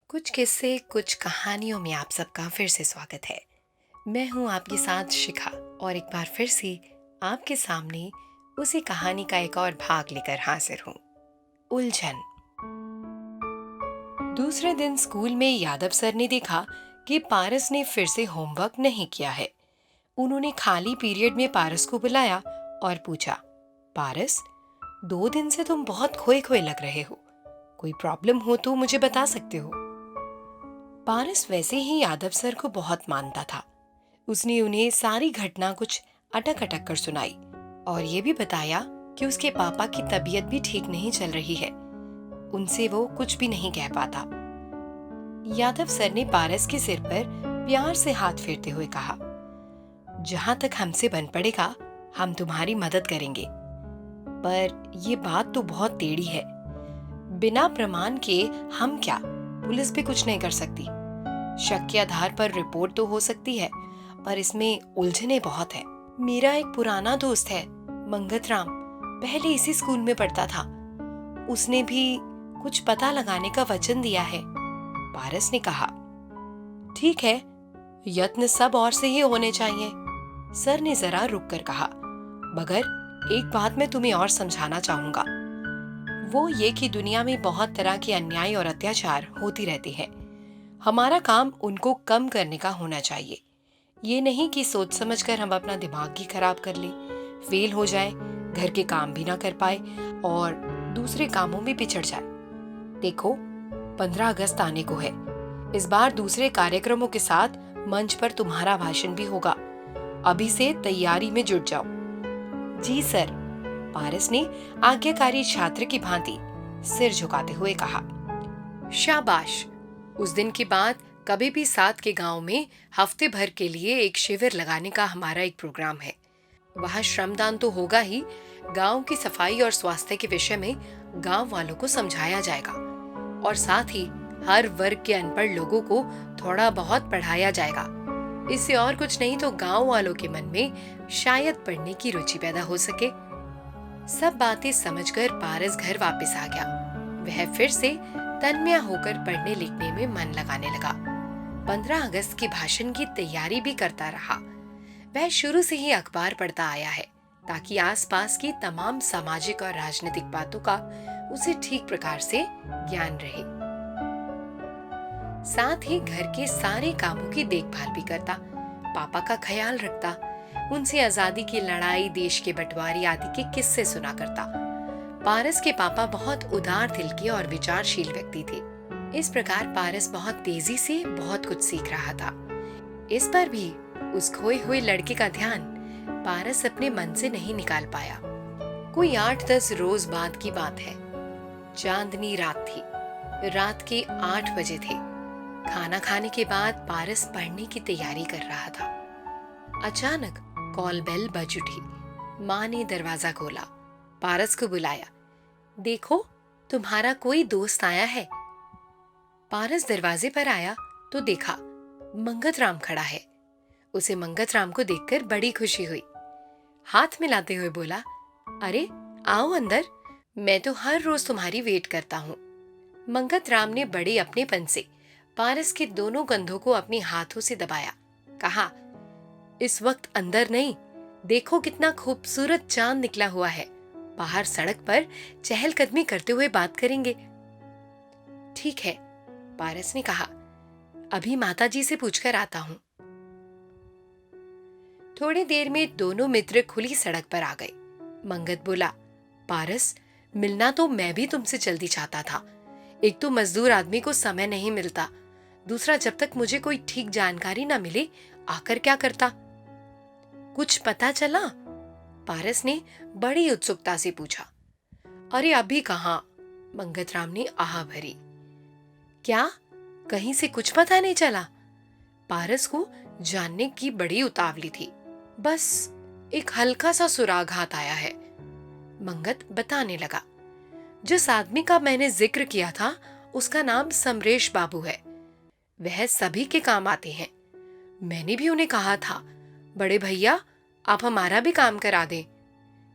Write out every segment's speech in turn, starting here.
कुछ किस्से कुछ कहानियों में आप सबका फिर से स्वागत है। मैं हूं आपके साथ शिखा और एक बार फिर से आपके सामने उसी कहानी का एक और भाग लेकर हाजिर हूं। उलझन। दूसरे दिन स्कूल में यादव सर ने देखा कि पारस ने फिर से होमवर्क नहीं किया है। उन्होंने खाली पीरियड में पारस को बुलाया और पूछा, पारस, 2 दिन से तुम बहुत खोए खोए लग रहे हो। कोई प्रॉब्लम हो तो मुझे बता सकते हो। पारस वैसे ही यादव सर को बहुत मानता था। उसने उन्हें सारी घटना कुछ अटक अटक कर सुनाई और ये भी बताया कि उसके पापा की तबीयत भी ठीक नहीं चल रही है। उनसे वो कुछ भी नहीं कह पाता। यादव सर ने पारस के सिर पर प्यार से हाथ फेरते हुए कहा, जहां तक हमसे बन पड़ेगा हम तुम्हारी मदद करेंगे, पर ये बात तो बहुत टेढ़ी है। बिना प्रमाण के हम क्या, पुलिस भी कुछ नहीं कर सकती। शक के आधार पर रिपोर्ट तो हो सकती है, पर इसमें उलझने बहुत है। मेरा एक पुराना दोस्त है, मंगत राम, पहले इसी स्कूल में पढ़ता था। उसने भी कुछ पता लगाने का वचन दिया है। पारस ने कहा, ठीक है, यत्न सब और से ही होने चाहिए। सर ने जरा रुक कर कहा, मगर एक बात मैं तुम्हें और समझाना चाहूंगा। वो ये कि दुनिया में बहुत तरह के अन्याय और अत्याचार होती रहते हैं। हमारा काम उनको कम करने का होना चाहिए। ये नहीं कि सोच समझकर हम अपना दिमाग ही खराब कर लें, फेल हो जाए, घर के काम भी ना कर पाए और दूसरे कामों में पिछड़ जाए। देखो, 15 अगस्त आने को है। इस बार दूसरे कार्यक्रमों के साथ मंच पर तुम्हारा भाषण भी होगा। अभी से तैयारी में जुट जाओ। जी सर, पारस ने आज्ञाकारी छात्र की भांति सिर झुकाते हुए कहा। शाबाश। उस दिन के बाद कभी भी साथ के गांव में हफ्ते भर के लिए एक शिविर लगाने का हमारा एक प्रोग्राम है। वहाँ श्रमदान तो होगा ही, गांव की सफाई और स्वास्थ्य के विषय में गांव वालों को समझाया जाएगा और साथ ही हर वर्ग के अनपढ़ लोगों को थोड़ा बहुत पढ़ाया जाएगा। इससे और कुछ नहीं तो गांव वालों के मन में शायद पढ़ने की रुचि पैदा हो सके। सब बातें समझकर पारस घर वापस आ गया। वह फिर से तन्मय होकर पढ़ने लिखने में मन लगाने लगा। 15 अगस्त के भाषण की तैयारी भी करता रहा। वह शुरू से ही अखबार पढ़ता आया है ताकि आसपास की तमाम सामाजिक और राजनीतिक बातों का उसे ठीक प्रकार से ज्ञान रहे। साथ ही घर के सारे कामों की देखभाल भी करता, पापा का ख्याल रखता, उनसे आजादी की लड़ाई, देश के बंटवारे आदि के किस्से सुना करता। पारस के पापा बहुत उदार दिल के और विचारशील व्यक्ति थे। इस प्रकार पारस बहुत तेजी से बहुत कुछ सीख रहा था। इस पर भी उस खोए हुए लड़के का ध्यान पारस अपने मन से नहीं निकाल पाया। कोई 8-10 रोज बाद की बात है। चांदनी रात थी। रात के 8 बजे थे। खाना खाने के बाद पारस पढ़ने की तैयारी कर रहा था। अचानक कॉल बेल बज उठी। माँ ने दरवाजा खोला, पारस को बुलाया। देखो, तुम्हारा कोई दोस्त आया है। पारस दरवाजे पर आया तो देखा मंगत राम खड़ा है। उसे मंगत राम को देखकर बड़ी खुशी हुई। हाथ मिलाते हुए बोला, अरे आओ अंदर, मैं तो हर रोज तुम्हारी वेट करता हूँ। मंगत राम ने बड़े अपनेपन से पारस के दोनों कंधों को अपने हाथों से दबाया। कहा, इस वक्त अंदर नहीं, देखो कितना खूबसूरत चांद निकला हुआ है। बाहर सड़क पर चहलकदमी करते हुए बात करेंगे। ठीक है, पारस ने कहा, अभी माताजी से पूछकर आता हूँ। थोड़ी देर में दोनों मित्र खुली सड़क पर आ गए। मंगत बोला, पारस, मिलना तो मैं भी तुमसे जल्दी चाहता था। एक तो मजदूर आदमी को समय नहीं मिलता, दूसरा जब तक मुझे कोई ठीक जानकारी ना मिले आकर क्या करता। कुछ पता चला? पारस ने बड़ी उत्सुकता से पूछा। अरे अभी कहाँ, मंगत राम ने आह भरी। क्या, कहीं से कुछ पता नहीं चला? पारस को जानने की बड़ी उतावली थी। बस एक हल्का सा सुराग हाथ आया है। मंगत बताने लगा, जिस आदमी का मैंने जिक्र किया था उसका नाम समरेश बाबू है। वह सभी के काम आते हैं। मैंने भी उन्हें कहा था, बड़े भैया आप हमारा भी काम करा दें।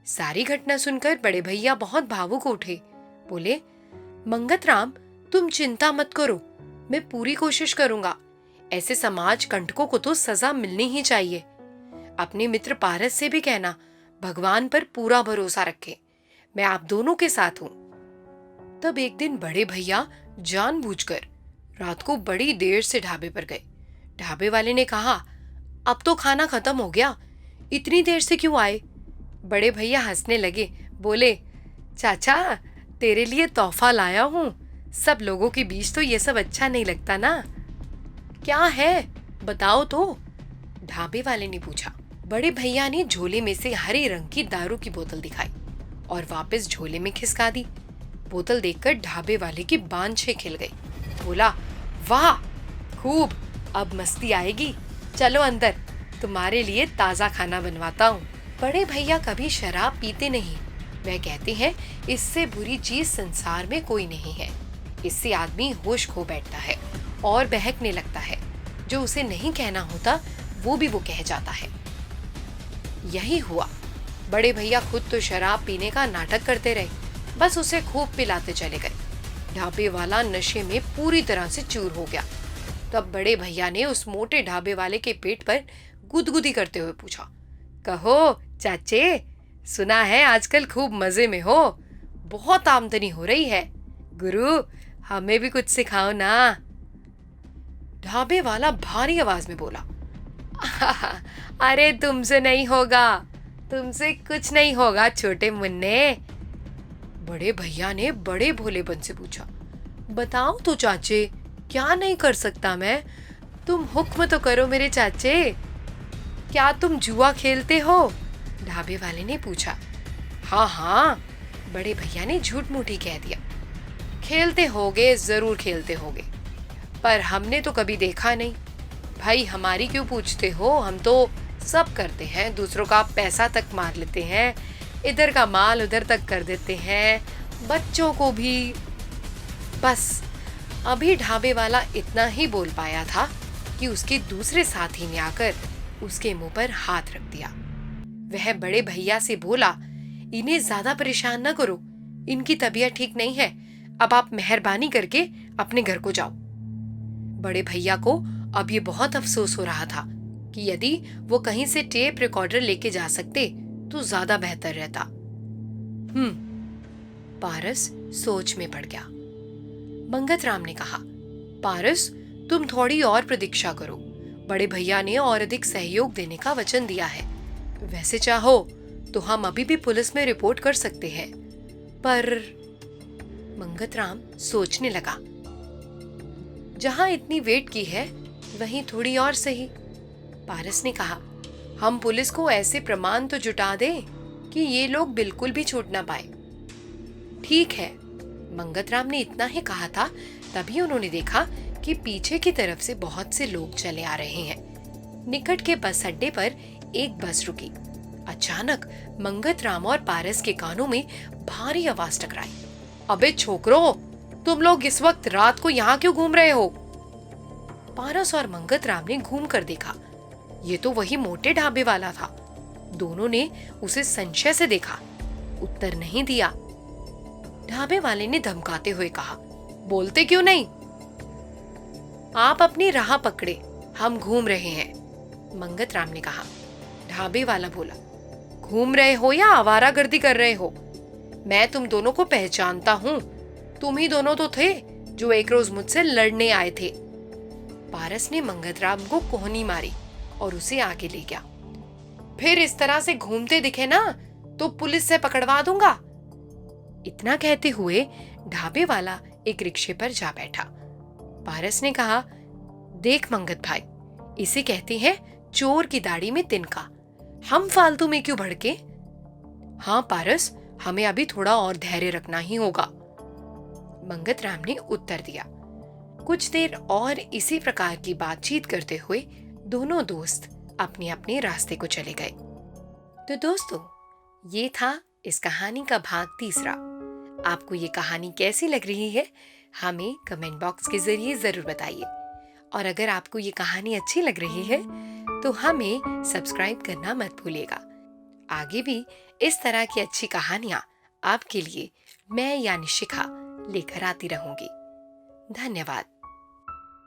सारी घटना सुनकर बड़े भैया बहुत भावुक उठे। बोले, मंगत राम, तुम चिंता मत करो, मैं पूरी कोशिश करूंगा। ऐसे समाज कंटकों को तो सजा मिलनी ही चाहिए। अपने मित्र पारस से भी कहना भगवान पर पूरा भरोसा रखे। मैं आप दोनों के साथ हूं। तब एक दिन बड़े भैया जानबूझकर रात को बड़ी देर से ढाबे पर गए। ढाबे वाले ने कहा, अब तो खाना खत्म हो गया, इतनी देर से क्यों आए? बड़े भैया हंसने लगे, बोले, चाचा तेरे लिए तोहफा लाया हूं। सब लोगों के बीच तो ये सब अच्छा नहीं लगता ना। क्या है बताओ तो? ढाबे वाले ने पूछा। बड़े भैया ने झोले में से हरे रंग की दारू की बोतल दिखाई और वापस झोले में खिसका दी। बोतल देखकर ढाबे वाले की बांछें खिल गई। बोला, वाह खूब, अब मस्ती आएगी। चलो अंदर, तुम्हारे लिए ताजा खाना बनवाता हूँ। बड़े भैया कभी शराब पीते नहीं। वह कहते हैं, इससे बुरी चीज संसार में कोई नहीं है। इससे आदमी होश खो बैठता है और बहकने लगता है। जो उसे नहीं कहना होता वो भी वो कह जाता है। यही हुआ। बड़े भैया खुद तो शराब पीने का नाटक करते रहे, बस उसे खूब पिलाते चले गए। ढाबे वाला नशे में पूरी तरह से चूर हो गया। तब बड़े भैया ने उस मोटे ढाबे वाले के पेट पर गुदगुदी करते हुए पूछा, कहो चाचे, सुना है आजकल खूब मजे में हो, बहुत आमदनी हो रही है। गुरु, हमें भी कुछ सिखाओ ना। ढाबे वाला भारी आवाज में बोला, अरे तुमसे नहीं होगा, तुमसे कुछ नहीं होगा छोटे मुन्ने। बड़े भैया ने बड़े भोलेपन से पूछा, बताओ तो चाचे, क्या नहीं कर सकता मैं? तुम हुक्म तो करो मेरे चाचे। क्या तुम जुआ खेलते हो? ढाबे वाले ने पूछा। हाँ हाँ, बड़े भैया ने झूठ मूठी कह दिया। खेलते होगे, जरूर खेलते होगे, पर हमने तो कभी देखा नहीं। भाई हमारी क्यों पूछते हो? हम तो सब करते हैं, दूसरों का पैसा तक मार लेते हैं, इधर का माल उधर तक कर देते हैं, बच्चों को भी। बस अभी ढाबे वाला इतना ही बोल पाया था कि उसके दूसरे साथी ने आकर उसके मुंह पर हाथ रख दिया। वह बड़े भैया से बोला, इन्हें ज्यादा परेशान न करो, इनकी तबीयत ठीक नहीं है, अब आप मेहरबानी करके अपने घर को जाओ। बड़े भैया को अब ये बहुत अफसोस हो रहा था कि यदि वो कहीं से टेप रिकॉर्डर लेके जा सकते तो ज्यादा बेहतर रहता। पारस सोच में पड़ गया। मंगत राम ने कहा, पारस तुम थोड़ी और प्रतीक्षा करो, बड़े भैया ने और अधिक सहयोग देने का वचन दिया है। वैसे चाहो तो हम अभी भी पुलिस में रिपोर्ट कर सकते हैं, पर मंगत राम सोचने लगा, जहां इतनी वेट की है वहीं थोड़ी और सही। पारस ने कहा, हम पुलिस को ऐसे प्रमाण तो जुटा दें कि ये लोग बिल्कुल भी छूट ना पाए। ठीक है। मंगत राम ने इतना ही कहा था, तभी उन्होंने देखा कि पीछे की तरफ से बहुत से लोग चले आ रहे हैं। निकट के बस अड्डे पर एक बस रुकी। अचानक मंगत राम और पारस के कानों में भारी आवाज टकराई। अबे छोकरो, तुम लोग इस वक्त रात को यहाँ क्यों घूम रहे हो? पारस और मंगत राम ने घूम कर देखा, ये तो वही मोटे ढाबे वाला था। दोनों ने उसे संशय से देखा, उत्तर नहीं दिया। ढाबे वाले ने धमकाते हुए कहा, बोलते क्यों नहीं? आप अपनी राह पकड़े, हम घूम रहे हैं। मंगत राम ने कहा। ढाबे वाला बोला, घूम रहे हो या आवारागर्दी कर रहे हो? मैं तुम दोनों को पहचानता हूँ, तुम ही दोनों तो थे जो एक रोज मुझसे लड़ने आए थे। पारस ने मंगत राम को कोहनी मारी और उसे आगे ले गया। फिर इस तरह से घूमते दिखे ना तो पुलिस से पकड़वा दूंगा। इतना कहते हुए ढाबे वाला एक रिक्शे पर जा बैठा। पारस ने कहा, देख मंगत भाई, इसे कहते हैं चोर की दाढ़ी में तिनका। हम फालतू में क्यों भड़के? हाँ पारस, हमें अभी थोड़ा और धैर्य रखना ही होगा। मंगत राम ने उत्तर दिया। कुछ देर और इसी प्रकार की बातचीत करते हुए दोनों दोस्त अपने अपने रास्ते को चले गए। तो दोस्तों, ये था इस कहानी का भाग तीसरा। आपको ये कहानी कैसी लग रही है हमें कमेंट बॉक्स के जरिए जरूर बताइए। और अगर आपको ये कहानी अच्छी लग रही है तो हमें सब्सक्राइब करना मत भूलिएगा। आगे भी इस तरह की अच्छी कहानियां आपके लिए मैं यानी शिखा लेकर आती रहूंगी। धन्यवाद।